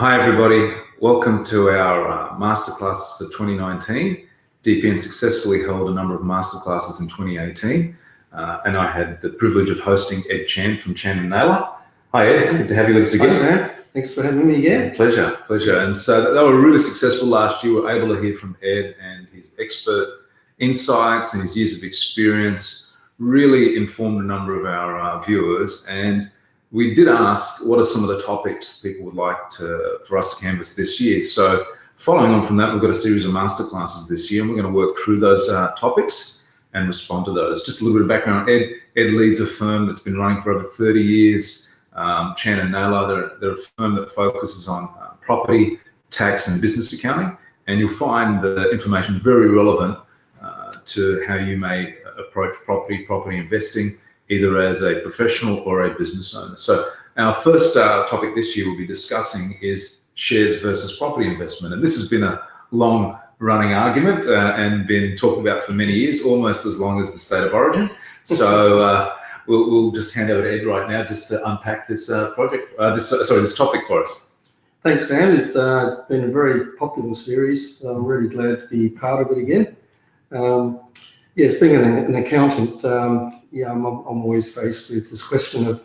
Hi everybody, welcome to our masterclasses for 2019. DPN successfully held a number of masterclasses in 2018 and I had the privilege of hosting Ed Chan from Chan & Naylor. Hi Ed, good to have you with us again. Hi Sam, thanks for having me again. Pleasure. And so they were really successful last year. We were able to hear from Ed and his expert insights and his years of experience really informed a number of our viewers, and we did ask what are some of the topics people would like for us to canvass this year. So following on from that, we've got a series of masterclasses this year, and we're going to work through those topics and respond to those. Just a little bit of background. Ed leads a firm that's been running for over 30 years, Chan & Naylor. They're a firm that focuses on property, tax and business accounting, and you'll find the information very relevant to how you may approach property investing, either as a professional or a business owner. So our first topic this year we'll be discussing is shares versus property investment. And this has been a long running argument and been talked about for many years, almost as long as the state of origin. So we'll just hand over to Ed right now just to unpack this this topic for us. Thanks Sam, it's been a very popular series. I'm really glad to be part of it again. Yes, being an accountant, I'm always faced with this question of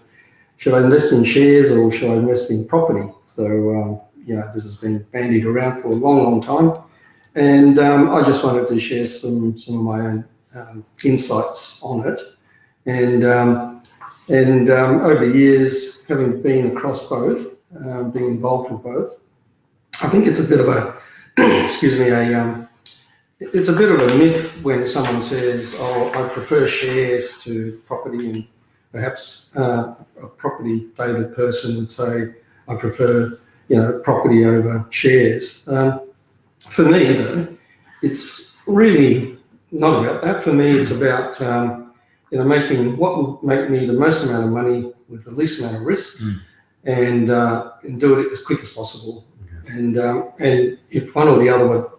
should I invest in shares or should I invest in property? So, this has been bandied around for a long time. And I just wanted to share some of my own insights on it. And over the years, having been across both, being involved with both, I think it's a bit of a, it's a bit of a myth when someone says, oh, I prefer shares to property, and perhaps a property favoured person would say, I prefer, property over shares. For me, though, it's really not about that. For me, it's about, making what will make me the most amount of money with the least amount of risk, and do it as quick as possible. Okay. And if one or the other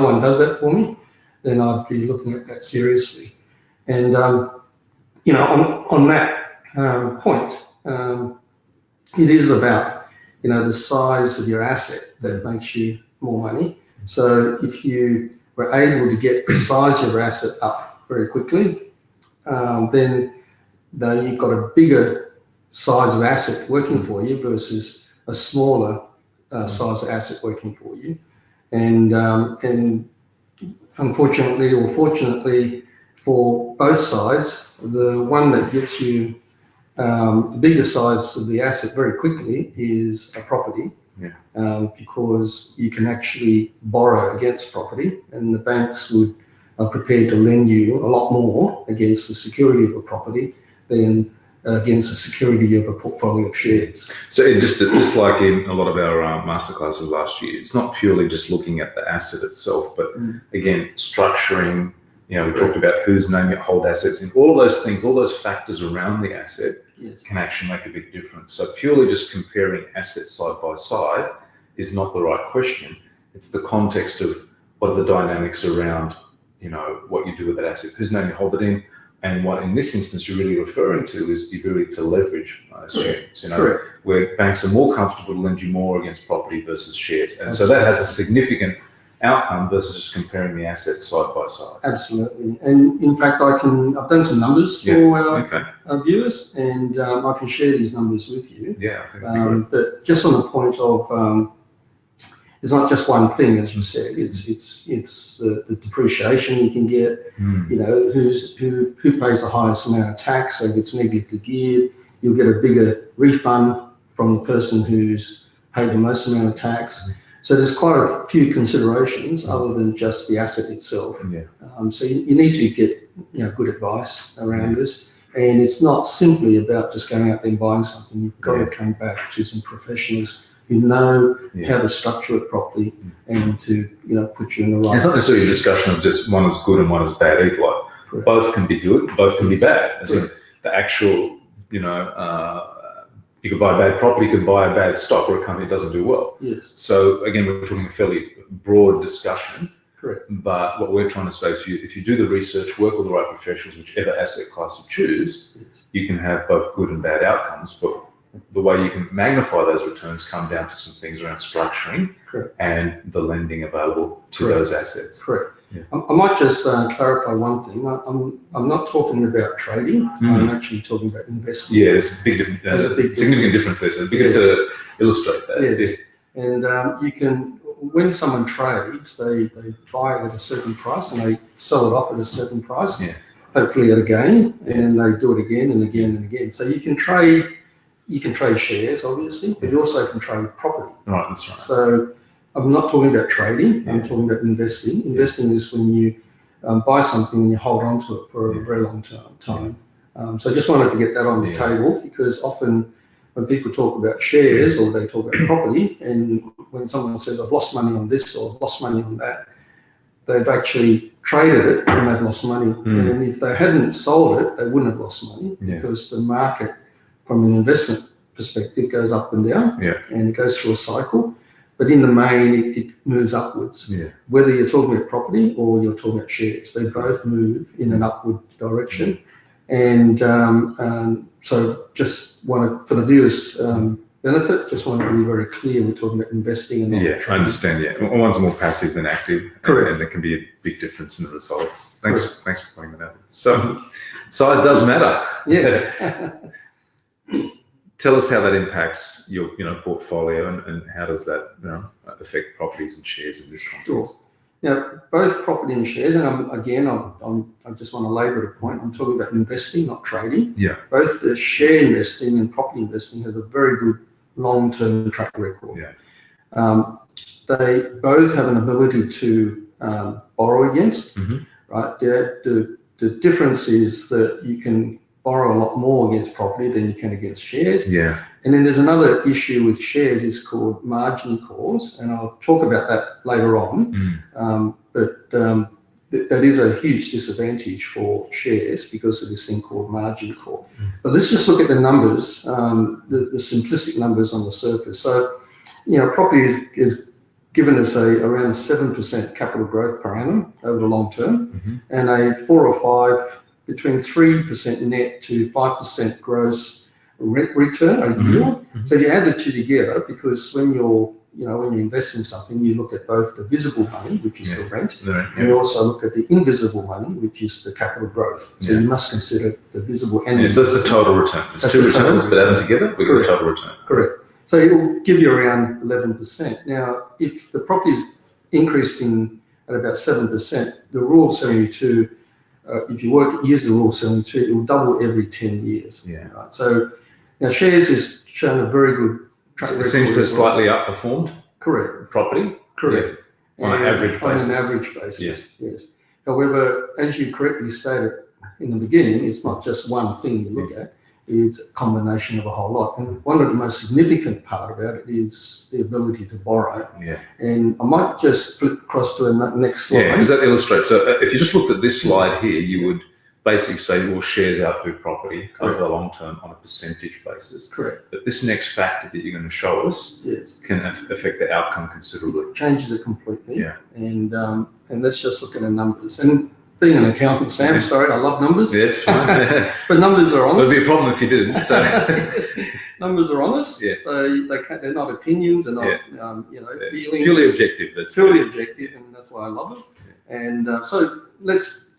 one does that for me, then I'd be looking at that seriously. And on that point, it is about the size of your asset that makes you more money. So if you were able to get the size of your asset up very quickly, then you've got a bigger size of asset working for you versus a smaller size of asset working for you. And unfortunately or fortunately for both sides, the one that gets you the bigger size of the asset very quickly is a property, because you can actually borrow against property, and the banks are prepared to lend you a lot more against the security of a property than against the security of a portfolio of shares. So just like in a lot of our masterclasses last year, it's not purely just looking at the asset itself, but again, structuring, we talked about whose name you hold assets in, all of those things, all those factors around the asset can actually make a big difference. So purely just comparing assets side by side is not the right question. It's the context of what are the dynamics around, what you do with that asset, whose name you hold it in, and what in this instance you're really referring to is the ability to leverage, I assume, where banks are more comfortable to lend you more against property versus shares. And so that has a significant outcome versus just comparing the assets side by side. Absolutely. And in fact, I've done some numbers for our viewers, and I can share these numbers with you. Yeah, I think that'd be great. But just on the point of, it's not just one thing, as you said. It's the depreciation you can get. Who pays the highest amount of tax. So if it's negatively geared, you'll get a bigger refund from the person who's paid the most amount of tax. So there's quite a few considerations other than just the asset itself. So you need to get good advice around this. And it's not simply about just going out there and buying something. You've got to come back to some professionals who know how to structure it properly and to put you in the right. It's not necessarily a discussion of just one is good and one is bad either. Both can be good, both can be bad. As in the actual, you could buy a bad property, you could buy a bad stock, or a company that doesn't do well. Yes. So again, we're talking a fairly broad discussion. Correct. But what we're trying to say is if you do the research, work with the right professionals, whichever asset class you choose, you can have both good and bad outcomes. But the way you can magnify those returns come down to some things around structuring Correct. and the lending available to Correct. those assets. Correct. Yeah. I might just clarify one thing. I'm not talking about trading. I'm actually talking about investing. Yeah, there's a big, significant difference there. So it'd be good to illustrate that. Yes. Yeah. And you can, when someone trades, they buy it at a certain price and they sell it off at a certain price, hopefully at a gain, and they do it again and again and again. So you can trade shares, obviously, but you also can trade property. Right, that's right. So I'm not talking about trading, I'm talking about investing. Investing is when you buy something and you hold on to it for a very long time. So I just wanted to get that on the table, because often when people talk about shares or they talk about property, and when someone says, I've lost money on this or I've lost money on that, they've actually traded it and they've lost money. And if they hadn't sold it, they wouldn't have lost money, because the market, from an investment perspective, goes up and down, and it goes through a cycle. But in the main, it moves upwards. Whether you're talking about property or you're talking about shares, they both move in an upward direction. And so just wanted, for the viewers' benefit, just wanted to be very clear, we're talking about investing and not trading. I understand, One's more passive than active. Correct. And there can be a big difference in the results. Thanks for pointing that out. So size does matter. Yes. Tell us how that impacts your portfolio, and how does that affect properties and shares in this context? Sure. Now, both property and shares, and I just want to labour the point, I'm talking about investing, not trading. Both the share investing and property investing has a very good long-term track record. They both have an ability to borrow against, right? The difference is that you can borrow a lot more against property than you can against shares. And then there's another issue with shares, is called margin calls, and I'll talk about that later on. But that is a huge disadvantage for shares because of this thing called margin call. But let's just look at the numbers, the simplistic numbers on the surface. So, property is given us around 7% capital growth per annum over the long term, and a 4 or 5, between 3% net to 5% gross rent return or yield. So you add the two together, because when you invest in something, you look at both the visible money, which is the rent, and you also look at the invisible money, which is the capital growth. So you must consider the visible and so that's the total return. There's two returns, but add them together, we get the total return. Correct. So it will give you around 11%. Now, if the property is increasing at about 7%, the rule of 72, if you use the rule of 72, it will double every 10 years. Right? So now shares has shown a very good track record. It seems to have slightly outperformed. Correct. Property. Correct. On an average basis. On an average basis. Yes. However, as you correctly stated in the beginning, it's not just one thing you look at. It's a combination of a whole lot. And one of the most significant part about it is the ability to borrow. And I might just flip across to the next slide. Does that illustrate? So if you just looked at this slide here, you would basically say, well, shares outdo property over the long term on a percentage basis. Correct. But this next factor that you're going to show us can affect the outcome considerably. Changes it completely. And let's just look at the numbers. And being an accountant, Sam, sorry, I love numbers. It's fine. But numbers are honest. It'd be a problem if you didn't. So. Numbers are honest. So they're not opinions, they're not feelings. Purely objective. That's purely objective, and that's why I love it. And so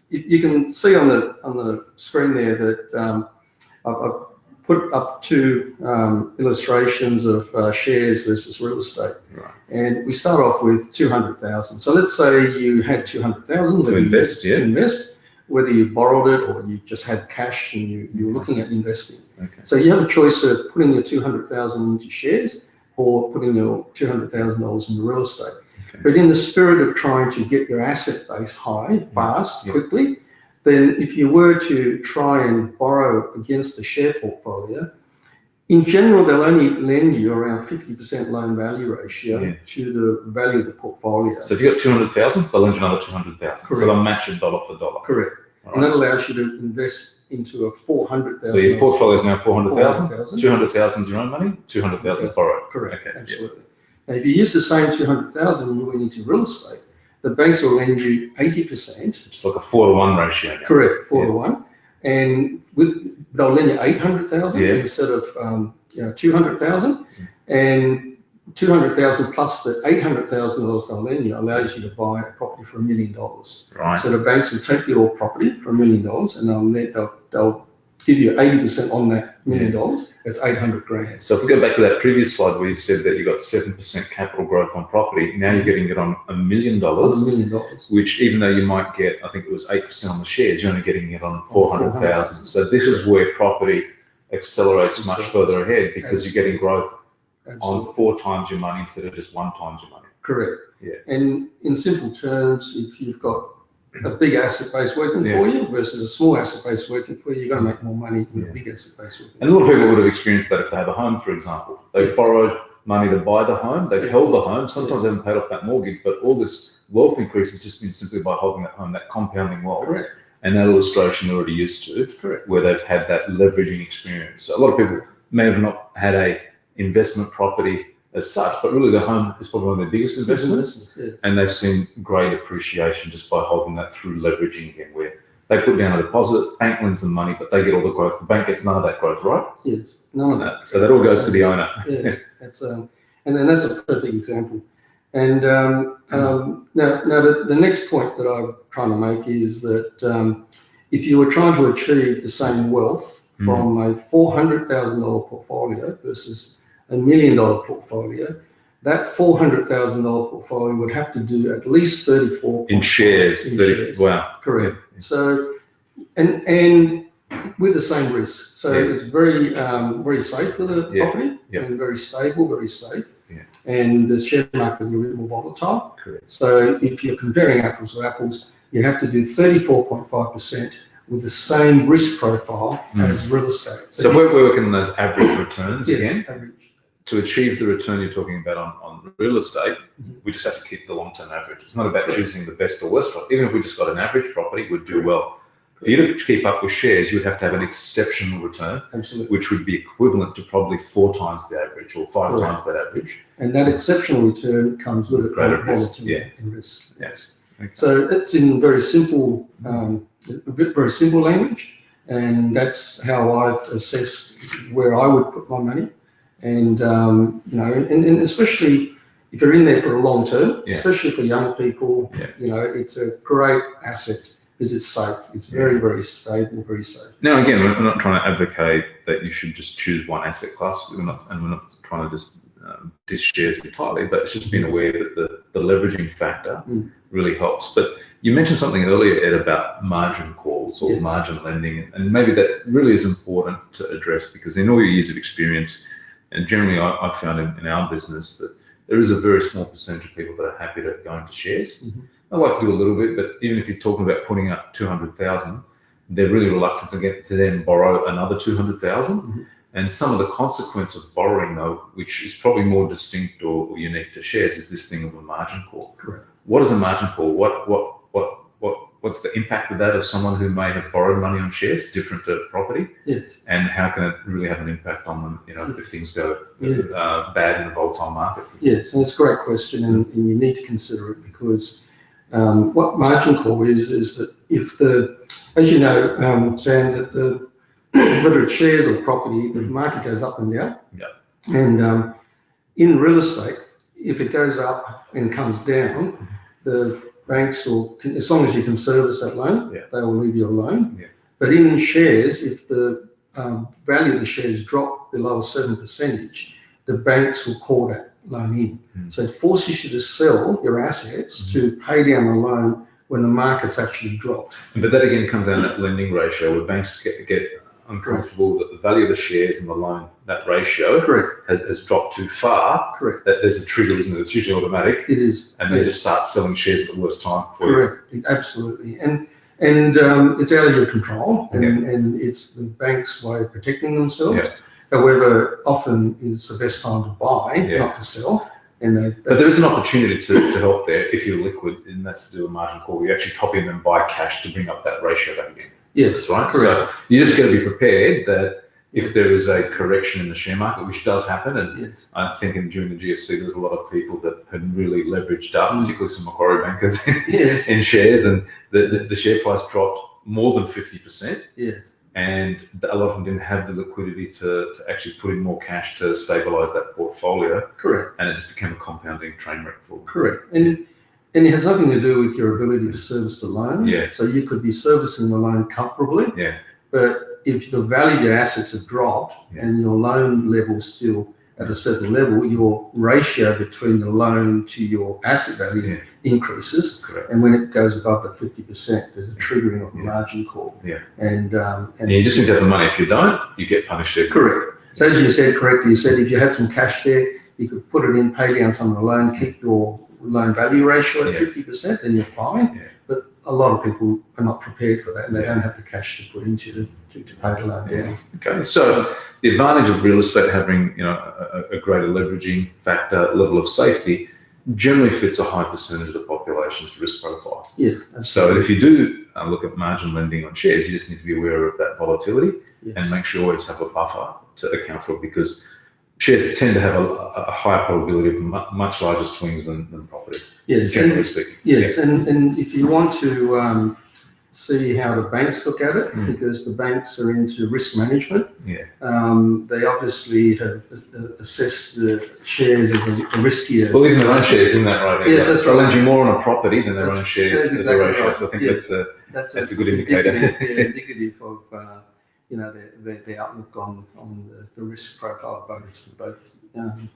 you can see on the screen there that I've put up two illustrations of shares versus real estate. And we start off with 200,000. So let's say you had 200,000 to invest, whether you borrowed it or you just had cash and you were looking at investing. So you have a choice of putting your 200,000 into shares or putting your $200,000 into real estate. But in the spirit of trying to get your asset base high, fast, quickly, then if you were to try and borrow against the share portfolio, in general, they'll only lend you around 50% loan value ratio to the value of the portfolio. So if you've got 200,000, they'll lend you another 200,000. So they'll match it dollar for dollar. Correct. And that allows you to invest into a 400,000. So your portfolio is now 400,000. 200,000 is your own money. 200,000 is borrowed. Correct. Absolutely. Now, if you use the same 200,000 and you went into real estate, the banks will lend you 80%. It's like a 4-to-1 ratio now. Correct, 4-to-1. And they'll lend you 800,000 Yeah. instead of 200,000, and 200,000 plus the $800,000 they'll lend you allows you to buy a property for $1 million. Right. So the banks will take your property for $1 million, and they'll give you 80% on that $1 million. That's 800 grand. So if we go back to that previous slide where you said that you got 7% capital growth on property, now you're getting it on $1 million, $1 million. which even though you might get, I think it was 8% on the shares, you're only getting it on 400,000. So this is where property accelerates much further ahead because you're getting growth on 4 times your money instead of just 1 times your money. Correct. Yeah. And in simple terms, if you've got a big asset base working for you versus a small asset base working for you, you're going to make more money with a big asset base working. And a lot of people would have experienced that if they have a home, for example. They've borrowed money to buy the home, they've held the home, sometimes they haven't paid off that mortgage, but all this wealth increase has just been simply by holding that home, that compounding wealth. Correct. And that illustration they're already used to, where they've had that leveraging experience. So a lot of people may have not had a investment property as such, but really the home is probably one of their biggest investments, and they've seen great appreciation just by holding that through leveraging again, where they put down a deposit, bank lends them money, but they get all the growth. The bank gets none of that growth, right? Yes, none of that. So that all goes to the owner. Yes, that's and then that's a perfect example. And now the next point that I'm trying to make is that if you were trying to achieve the same wealth from a $400,000 portfolio versus $1 million portfolio, that $400,000 portfolio would have to do at least 34 in shares. Wow. Correct. So, and with the same risk. So it's very safe for the property and very stable, very safe. Yeah. And the share market is a little bit more volatile. Correct. So if you're comparing apples to apples, you have to do 34.5% with the same risk profile as real estate. So we're working on those average returns again. Average. To achieve the return you're talking about on real estate, we just have to keep the long-term average. It's not about choosing the best or worst. Even if we just got an average property, we'd do well. For you to keep up with shares, you would have to have an exceptional return, which would be equivalent to probably 4 times the average or 5 times that average. And that exceptional return comes with a greater volatility and risk. Yes. Okay. So it's in very simple, very simple language, and that's how I've assessed where I would put my money. And and especially if you're in there for a long term, especially for young people, it's a great asset because it's safe. It's very, very stable, very safe. Now, again, we're not trying to advocate that you should just choose one asset class. We're not trying to just diss shares entirely, but it's just being aware that the leveraging factor really helps. But you mentioned something earlier, Ed, about margin calls or margin lending, and maybe that really is important to address because in all your years of experience, and generally I've found in our business that there is a very small percentage of people that are happy to go into shares. I like to do a little bit, but even if you're talking about putting up 200,000, they're really reluctant to then borrow another 200,000. And some of the consequence of borrowing, though, which is probably more distinct or unique to shares, is this thing of a margin call. Correct. What is a margin call? What's the impact of that of someone who may have borrowed money on shares, different to property? Yes. And how can it really have an impact on them, if things go bad in a volatile market? Yes, and it's a great question, and you need to consider it because what margin call is that if as you know, Sam, that whether it's shares or property, the market goes up and down. Yeah. And in real estate, if it goes up and comes down, the banks will, as long as you can service that loan, they will leave you alone. Yeah. But in shares, if the value of the shares drop below a certain percentage, the banks will call that loan in. So it forces you to sell your assets to pay down the loan when the market's actually dropped. But that again comes down to that lending ratio where banks get uncomfortable that the value of the shares and the loan, that ratio has dropped too far. Correct. That there's a trigger, isn't it? It's usually automatic. It is. And they just start selling shares at the worst time for you. Absolutely. And it's out of your control, and it's the bank's way of protecting themselves. Yeah. However, often it's the best time to buy, not to sell. But there is an opportunity to help there if you're liquid, and that's to do a margin call. You actually top in and buy cash to bring up that ratio back again. Yes, right. Correct. So you just got to be prepared that if there is a correction in the share market, which does happen, and I think during the GFC there's a lot of people that had really leveraged up, particularly some Macquarie bankers in shares, and the share price dropped more than 50%. Yes. and a lot of them didn't have the liquidity to actually put in more cash to stabilize that portfolio. Correct. And it just became a compounding train wreck for them. Correct. And it has nothing to do with your ability to service the loan. Yeah. So you could be servicing the loan comfortably. Yeah. But if the value of your assets have dropped and your loan level still at a certain level, your ratio between the loan to your asset value increases. Correct. And when it goes above the 50%, there's a triggering of the margin call. Yeah. And you just need to have the money. If you don't, you get punished. Correct. So as you said correctly, you said if you had some cash there, you could put it in, pay down some of the loan, keep your loan value ratio at 50%, then you're fine. Yeah. But a lot of people are not prepared for that, and they don't have the cash to put into to pay the loan down. Okay, so the advantage of real estate having a greater leveraging factor, level of safety, generally fits a high percentage of the population's risk profile. Yeah. So if you do look at margin lending on shares, you just need to be aware of that volatility and make sure you always have a buffer to account for it, because shares tend to have a higher probability of much larger swings than property. Yes, generally speaking. Yes, and if you want to see how the banks look at it, because the banks are into risk management, they obviously have assessed the shares as a riskier. Well, even their own shares, isn't that right? Yes, that's they'll right. lend you more on a property than their own shares as exactly a ratio. right. So I think that's a good indicator. Indicative of the outlook on the risk profile of both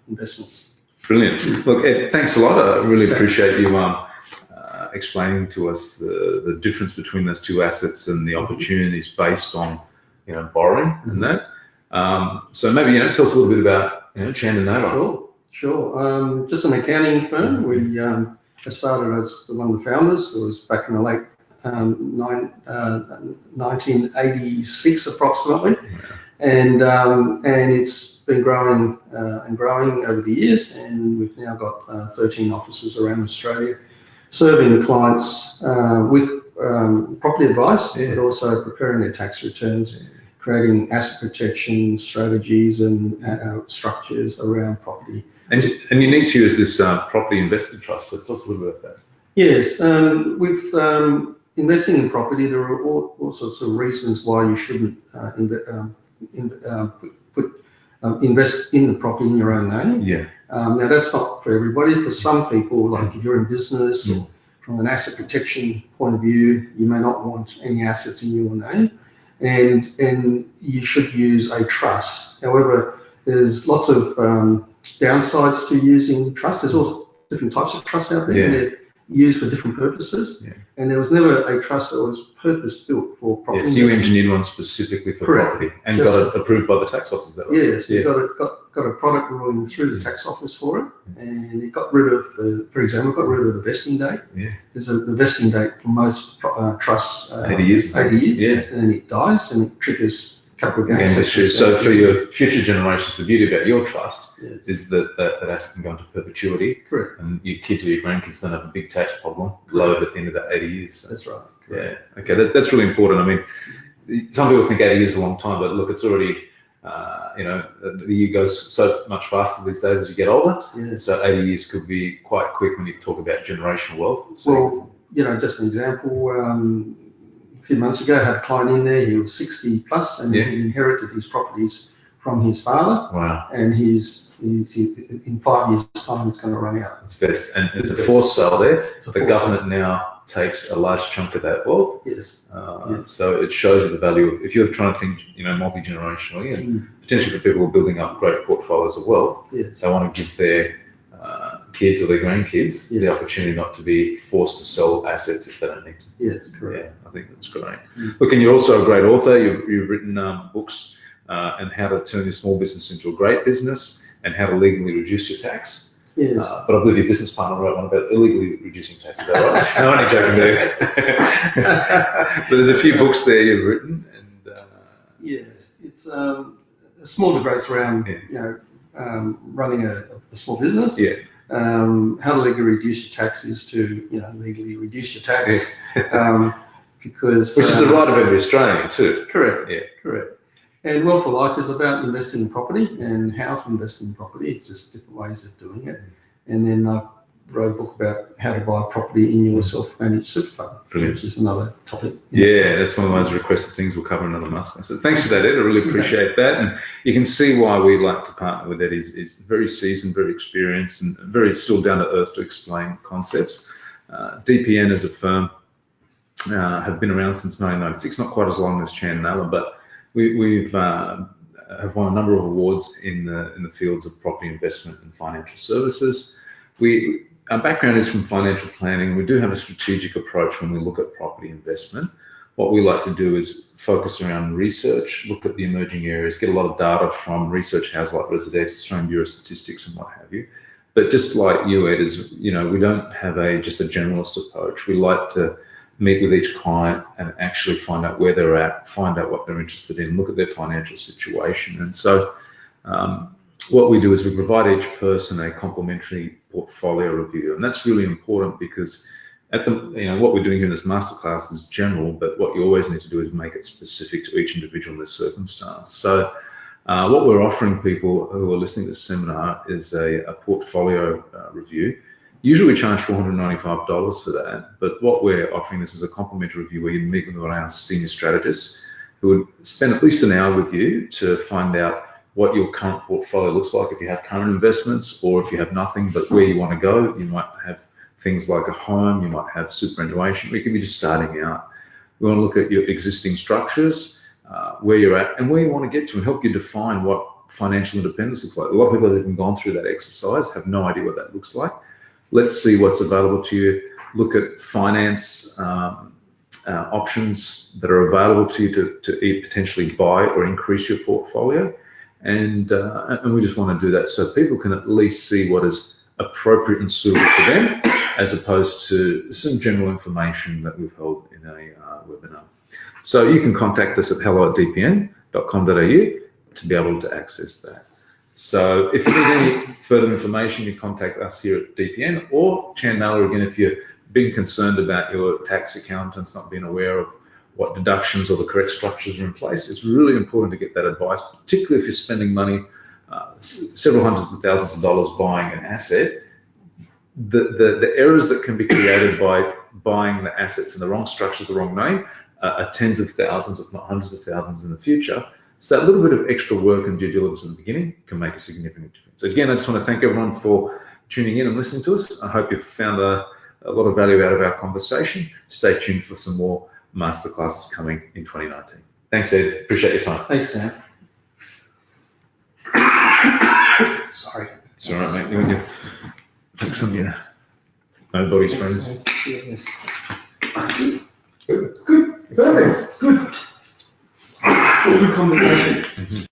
investments. Brilliant. Look, Ed, thanks a lot. I really appreciate you explaining to us the difference between those two assets and the opportunities based on borrowing and that. So maybe tell us a little bit about Chandler Nova. Sure. Just an accounting firm. We I started as one of the founders. It was back in the late 1986 approximately, and it's been growing and growing over the years, and we've now got 13 offices around Australia, serving clients with property advice, but also preparing their tax returns, creating asset protection strategies and structures around property. And unique to you is this property invested trust. So tell us a little bit about that. Yes, with investing in property, there are all sorts of reasons why you shouldn't invest in the property in your own name. Yeah. Now that's not for everybody. For some people, like if you're in business or from an asset protection point of view, you may not want any assets in your name, and you should use a trust. However, there's lots of downsides to using trust. There's also different types of trusts out there. And they're used for different purposes. And there was never a trust that was purpose-built for property. Yes, you engineered one specifically for property and got it approved by the tax office, is that right? Yes, you got a product ruling through the tax office for it, and it got rid of the vesting date. There's the vesting date for most trusts. 80 years. 80 years, and then it dies, and it triggers capital gains. So for your future generations, the beauty about your trust is that asset can go into perpetuity. Correct. And your kids or your grandkids don't have a big tax problem lowered at the end of that 80 years. So. That's right. Correct. Yeah. Okay. That's really important. I mean, some people think 80 years is a long time, but look, it's already, the year goes so much faster these days as you get older. So 80 years could be quite quick when you talk about generational wealth. So, well, just an example. A few months ago, I had a client in there. He was 60 plus, and he inherited his properties from his father. Wow. And he's in 5 years' time, it's going to run out. It's best, and it's a forced sale there. The government now takes a large chunk of that wealth. Yes. So it shows you the value of, if you're trying to think, multi-generationally, and potentially for people who are building up great portfolios of wealth, they want to give their kids or their grandkids the opportunity not to be forced to sell assets if they don't need to. Yes, correct. Yeah, I think that's great. Look, and you're also a great author. You've written books on how to turn your small business into a great business and how to legally reduce your tax. Yes. But I believe your business partner wrote one about illegally reducing tax. Is that right? No, I'm only joking there. But there's a few books there you've written. And yes, it's small debates around running a small business. Yeah. How to legally reduce your taxes to legally reduce your tax. Because which is the right of every Australian too. Correct. Yeah. Correct. And Wealth for Life is about investing in property and how to invest in property. It's just different ways of doing it. And then I've wrote a book about how to buy a property in your self-managed super fund, Brilliant. which is another topic. Yeah, that's one of those requested things we'll cover another month. So thanks for that, Ed. I really appreciate that. And you can see why we like to partner with Ed. He's very seasoned, very experienced, and very still down to earth to explain concepts. DPN as a firm have been around since 1996, not quite as long as Chan and Allen, but we've have won a number of awards in the fields of property investment and financial services. Our background is from financial planning. We do have a strategic approach when we look at property investment. What we like to do is focus around research, look at the emerging areas, get a lot of data from research houses like Residex, Australian Bureau of Statistics, and what have you. But just like you, Ed, we don't have just a generalist approach. We like to meet with each client and actually find out where they're at, find out what they're interested in, look at their financial situation. And so what we do is we provide each person a complimentary portfolio review. And that's really important because what we're doing here in this masterclass is general, but what you always need to do is make it specific to each individual in their circumstance. So what we're offering people who are listening to this seminar is a portfolio review. Usually we charge $495 for that, but what we're offering this is a complimentary review where you meet with one of our senior strategists who would spend at least an hour with you to find out what your current portfolio looks like, if you have current investments or if you have nothing, but where you want to go. You might have things like a home, you might have superannuation, or you could be just starting out. We want to look at your existing structures, where you're at and where you want to get to, and help you define what financial independence looks like. A lot of people that have gone through that exercise have no idea what that looks like. Let's see what's available to you. Look at finance options that are available to you to potentially buy or increase your portfolio. And we just want to do that so people can at least see what is appropriate and suitable for them, as opposed to some general information that we've held in a webinar. So you can contact us at hello@dpn.com.au to be able to access that. So if you need any further information, you contact us here at DPN or Chan Naylor again if you're being concerned about your tax accountants not being aware of what deductions or the correct structures are in place. It's really important to get that advice, particularly if you're spending money, several hundreds of thousands of dollars buying an asset. The errors that can be created by buying the assets in the wrong structure, the wrong name, are tens of thousands, if not hundreds of thousands in the future. So that little bit of extra work and due diligence in the beginning can make a significant difference. So again, I just want to thank everyone for tuning in and listening to us. I hope you've found a lot of value out of our conversation. Stay tuned for some more masterclasses coming in 2019. Thanks, Ed. Appreciate your time. Thanks, Sam. Sorry. It's all right, mate. You want to take some, nobody's friends. Yes. It's good. Perfect. It's good. Good conversation.